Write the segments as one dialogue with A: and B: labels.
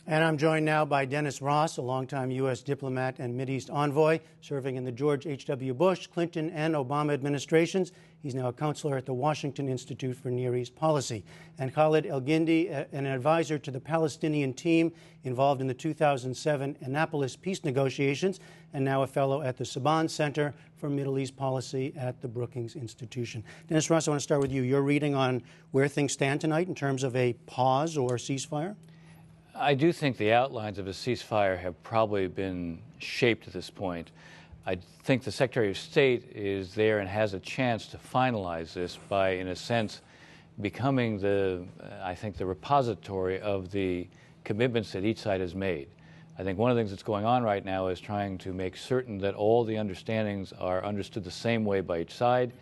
A: And I'm joined now by Dennis Ross, a longtime U.S. diplomat and Mideast envoy, serving in the George H.W. Bush, Clinton, and Obama administrations. He's now a counselor at the Washington Institute for Near East Policy. And Khalid Elgindy, an advisor to the Palestinian team involved in the 2007 Annapolis peace negotiations, and now a fellow at the Saban Center for Middle East Policy at the Brookings Institution. Dennis Ross, I want to start with you. Your reading on where things stand tonight in terms of a pause or ceasefire?
B: I do think the outlines of a ceasefire have probably been shaped at this point. I think the Secretary of State is there and has a chance to finalize this by, in a sense, becoming the repository of the commitments that each side has made. I think one of the things that's going on right now is trying to make certain that all the understandings are understood the same way by each side,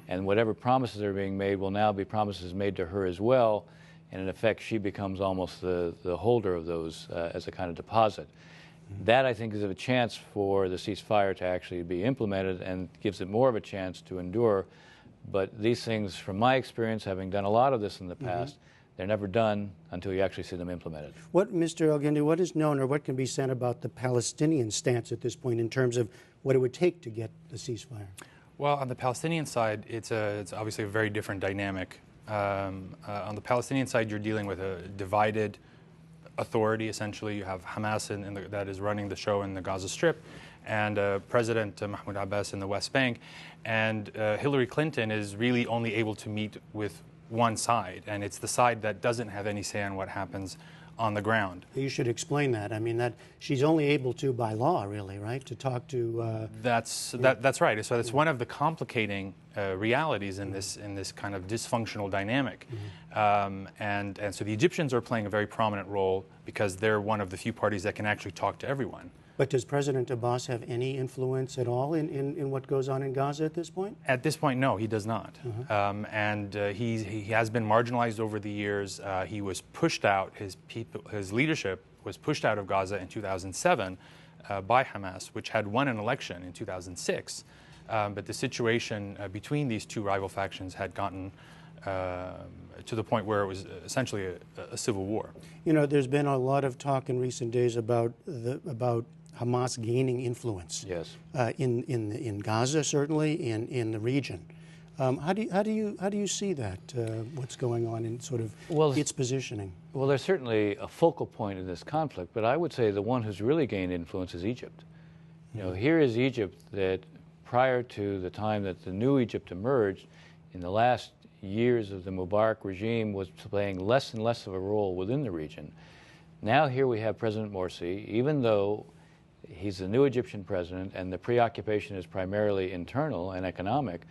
B: and whatever promises are being made will now be promises made to her as well. And in effect, she becomes almost the holder of those as a kind of deposit. Mm-hmm. That, I think, is a chance for the ceasefire to actually be implemented and gives it more of a chance to endure. But these things, from my experience, having done a lot of this in the past, they're never done until you actually see them implemented.
A: What, Mr. Elgindy, what is known or what can be said about the Palestinian stance at this point in terms of what it would take to get the ceasefire?
C: Well, on the Palestinian side, it's obviously a very different dynamic. On the Palestinian side, you're dealing with a divided authority. Essentially, you have Hamas that is running the show in the Gaza Strip, and President Mahmoud Abbas in the West Bank. And Hillary Clinton is really only able to meet with one side, and it's the side that doesn't have any say on what happens on the ground.
A: You should explain that. I mean, that she's only able to, by law, really, right, to talk to.
C: That's right. So that's one of the complicating realities in this kind of dysfunctional dynamic, and so the Egyptians are playing a very prominent role because they're one of the few parties that can actually talk to everyone.
A: But does President Abbas have any influence at all in what goes on in Gaza at this point?
C: At this point, no, he does not. And he has been marginalized over the years. He was pushed out, his leadership was pushed out of Gaza in 2007 by Hamas, which had won an election in 2006. But the situation between these two rival factions had gotten to the point where it was essentially a civil war.
A: You know, there's been a lot of talk in recent days about Hamas gaining influence.
B: Yes.
A: In Gaza, certainly, in the region. How do you see that? What's going on in sort of its positioning?
B: Well, there's certainly a focal point in this conflict, but I would say the one who's really gained influence is Egypt. You know, here is Egypt that prior to the time that the new Egypt emerged, in the last years of the Mubarak regime, was playing less and less of a role within the region. Now here we have President Morsi, even though he's the new Egyptian president and the preoccupation is primarily internal and economic,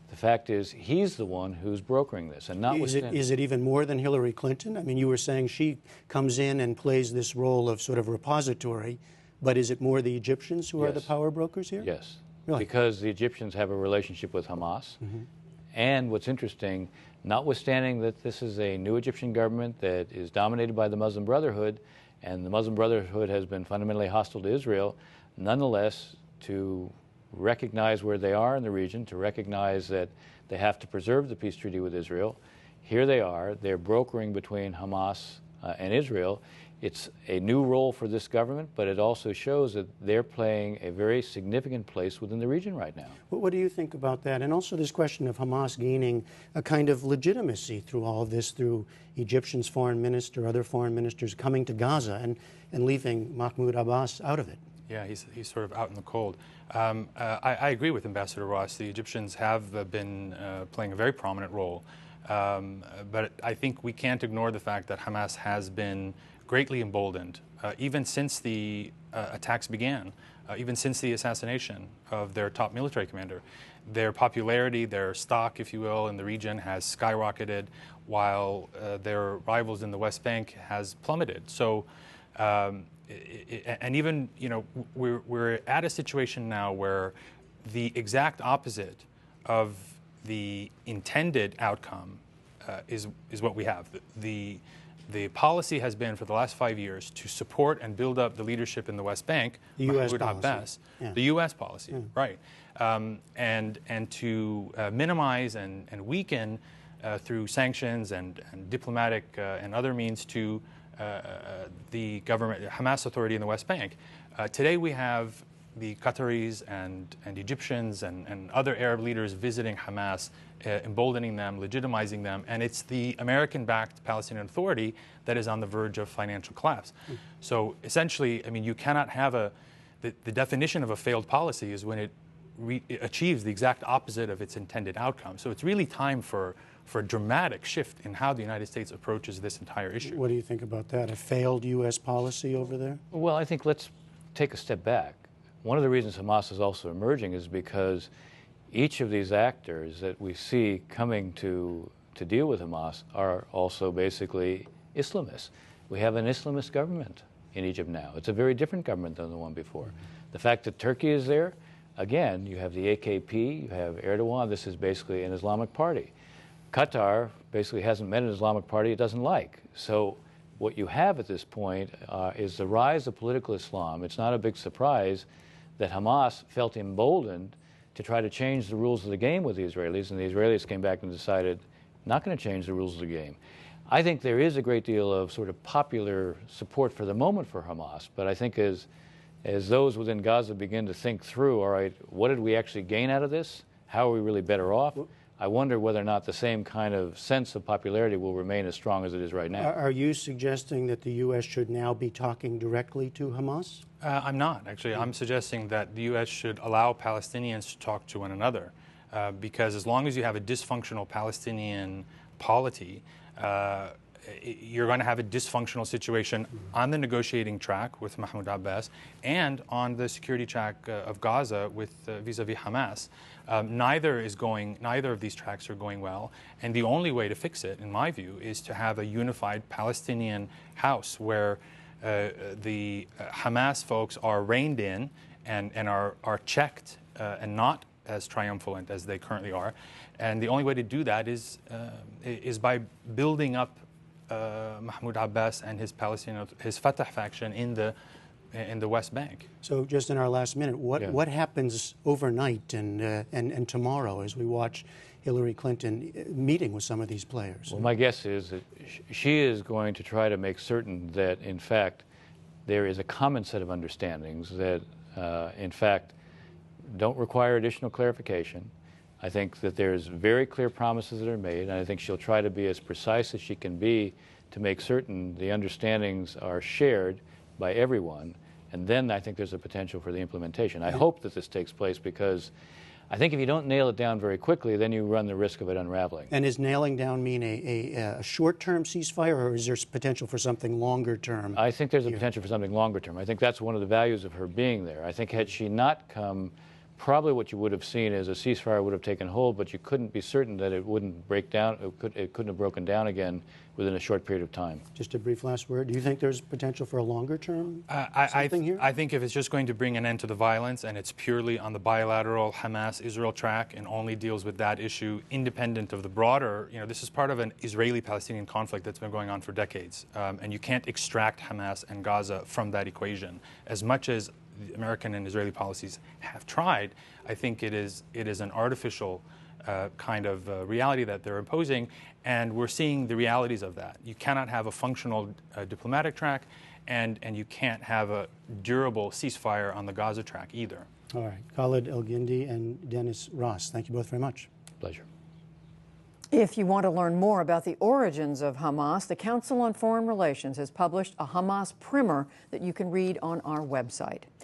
B: the fact is he's the one who's brokering this. And notwithstanding,
A: is it even more than Hillary Clinton? I mean, you were saying she comes in and plays this role of sort of repository, but is it more the Egyptians who are the power brokers here?
B: Yes,
A: really?
B: Because the Egyptians have a relationship with Hamas. And what's interesting, notwithstanding that this is a new Egyptian government that is dominated by the Muslim Brotherhood, and the Muslim Brotherhood has been fundamentally hostile to Israel, nonetheless, to recognize where they are in the region, to recognize that they have to preserve the peace treaty with Israel, here they are, they're brokering between Hamas and Israel. It's a new role for this government, but it also shows that they're playing a very significant place within the region right now.
A: What do you think about that? And also this question of Hamas gaining a kind of legitimacy through all of this, through Egyptian's foreign minister, other foreign ministers coming to Gaza and leaving Mahmoud Abbas out of it.
C: Yeah, he's sort of out in the cold. I agree with Ambassador Ross. The Egyptians have been playing a very prominent role. But I think we can't ignore the fact that Hamas has been greatly emboldened, even since the attacks began, even since the assassination of their top military commander. Their popularity, their stock, if you will, in the region has skyrocketed, while their rivals in the West Bank has plummeted. So, and even, you know, we're at a situation now where the exact opposite of the intended outcome is what we have. The policy has been for the last 5 years to support and build up the leadership in the West Bank,
A: the U.S. policy.
C: The U.S. policy, right, and to minimize and weaken through sanctions and diplomatic and other means to the government, Hamas Authority in the West Bank. Today we have the Qataris and Egyptians and other Arab leaders visiting Hamas, emboldening them, legitimizing them, and it's the American-backed Palestinian Authority that is on the verge of financial collapse. So essentially, I mean, you cannot have the definition of a failed policy is when it achieves the exact opposite of its intended outcome. So it's really time for a dramatic shift in how the United States approaches this entire issue.
A: What do you think about that? A failed U.S. policy over there?
B: Well, I think let's take a step back. One of the reasons Hamas is also emerging is because each of these actors that we see coming to deal with Hamas are also basically Islamists. We have an Islamist government in Egypt now. It's a very different government than the one before. The fact that Turkey is there, again, you have the AKP, you have Erdogan. This is basically an Islamic party. Qatar basically hasn't met an Islamic party it doesn't like. So what you have at this point is the rise of political Islam. It's not a big surprise that Hamas felt emboldened to try to change the rules of the game with the Israelis, and the Israelis came back and decided not going to change the rules of the game. I think there is a great deal of sort of popular support for the moment for Hamas, but I think as those within Gaza begin to think through, all right, what did we actually gain out of this? How are we really better off? I wonder whether or not the same kind of sense of popularity will remain as strong as it is right now.
A: Are you suggesting that the U.S. should now be talking directly to Hamas?
C: I'm not, actually. I'm suggesting that the U.S. should allow Palestinians to talk to one another because as long as you have a dysfunctional Palestinian polity, you're going to have a dysfunctional situation on the negotiating track with Mahmoud Abbas and on the security track of Gaza with vis-a-vis Hamas. Neither of these tracks are going well, and the only way to fix it, in my view, is to have a unified Palestinian house where the Hamas folks are reined in and are checked and not as triumphant as they currently are. And the only way to do that is by building up Mahmoud Abbas and his Fatah faction in the West Bank.
A: So just in our last minute, what happens overnight and tomorrow as we watch Hillary Clinton meeting with some of these players?
B: Well, my guess is that she is going to try to make certain that, in fact, there is a common set of understandings that, in fact, don't require additional clarification. I think that there's very clear promises that are made, and I think she'll try to be as precise as she can be to make certain the understandings are shared by everyone, and then I think there's a potential for the implementation. I hope that this takes place because I think if you don't nail it down very quickly, then you run the risk of it unraveling.
A: And is nailing down mean a short-term ceasefire, or is there potential for something longer-term?
B: I think there's a potential for something longer-term. I think that's one of the values of her being there. I think had she not come, probably what you would have seen is a ceasefire would have taken hold, but you couldn't be certain that it wouldn't break down, it couldn't have broken down again within a short period of time.
A: Just a brief last word. Do you think there's potential for a longer-term something here?
C: I think if it's just going to bring an end to the violence and it's purely on the bilateral Hamas-Israel track and only deals with that issue independent of the broader, this is part of an Israeli-Palestinian conflict that's been going on for decades. And you can't extract Hamas and Gaza from that equation. As much as the American and Israeli policies have tried, I think it is an artificial kind of reality that they're imposing, and we're seeing the realities of that. You cannot have a functional diplomatic track, and you can't have a durable ceasefire on the Gaza track either.
A: All right. Khalid Elgindy and Dennis Ross, thank you both very much.
B: Pleasure.
D: If you want to learn more about the origins of Hamas, the Council on Foreign Relations has published a Hamas primer that you can read on our website.